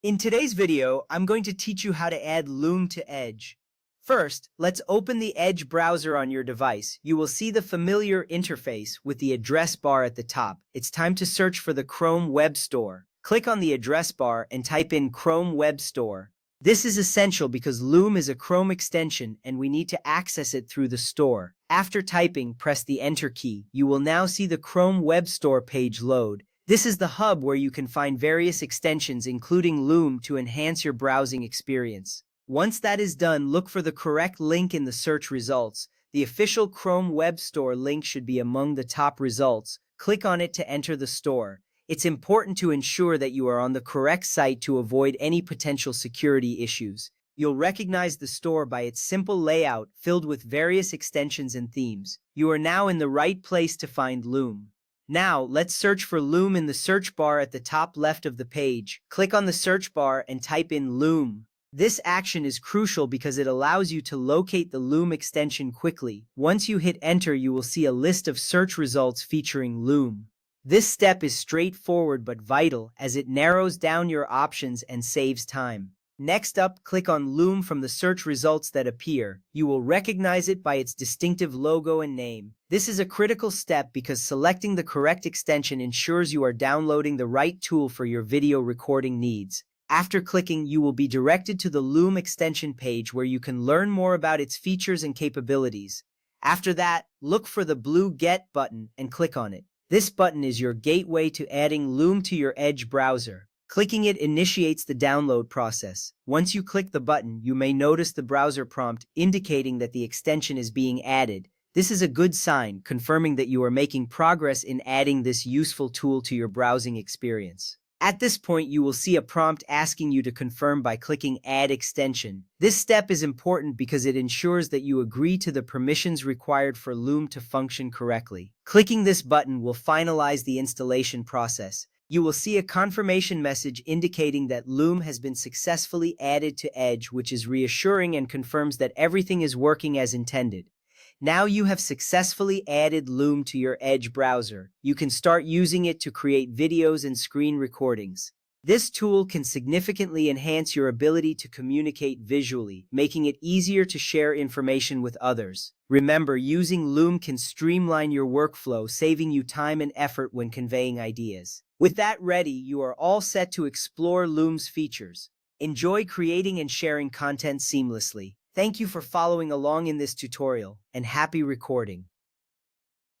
In today's video, I'm going to teach you how to add Loom to Edge. First, let's open the Edge browser on your device. You will see the familiar interface with the address bar at the top. It's time to search for the Chrome Web Store. Click on the address bar and type in Chrome Web Store. This is essential because Loom is a Chrome extension and we need to access it through the store. After typing, press the Enter key. You will now see the Chrome Web Store page load. This is the hub where you can find various extensions including Loom to enhance your browsing experience. Once that is done, look for the correct link in the search results. The official Chrome Web Store link should be among the top results. Click on it to enter the store. It's important to ensure that you are on the correct site to avoid any potential security issues. You'll recognize the store by its simple layout filled with various extensions and themes. You are now in the right place to find Loom. Now, let's search for Loom in the search bar at the top left of the page. Click on the search bar and type in Loom. This action is crucial because it allows you to locate the Loom extension quickly. Once you hit enter, you will see a list of search results featuring Loom. This step is straightforward but vital as it narrows down your options and saves time. Next up, click on Loom from the search results that appear. You will recognize it by its distinctive logo and name. This is a critical step because selecting the correct extension ensures you are downloading the right tool for your video recording needs. After clicking, you will be directed to the Loom extension page where you can learn more about its features and capabilities. After that, look for the blue Get button and click on it. This button is your gateway to adding Loom to your Edge browser. Clicking it initiates the download process. Once you click the button, you may notice the browser prompt indicating that the extension is being added. This is a good sign, confirming that you are making progress in adding this useful tool to your browsing experience. At this point, you will see a prompt asking you to confirm by clicking Add Extension. This step is important because it ensures that you agree to the permissions required for Loom to function correctly. Clicking this button will finalize the installation process. You will see a confirmation message indicating that Loom has been successfully added to Edge, which is reassuring and confirms that everything is working as intended. Now you have successfully added Loom to your Edge browser. You can start using it to create videos and screen recordings. This tool can significantly enhance your ability to communicate visually, making it easier to share information with others. Remember, using Loom can streamline your workflow, saving you time and effort when conveying ideas. With that ready, you are all set to explore Loom's features. Enjoy creating and sharing content seamlessly. Thank you for following along in this tutorial, and happy recording.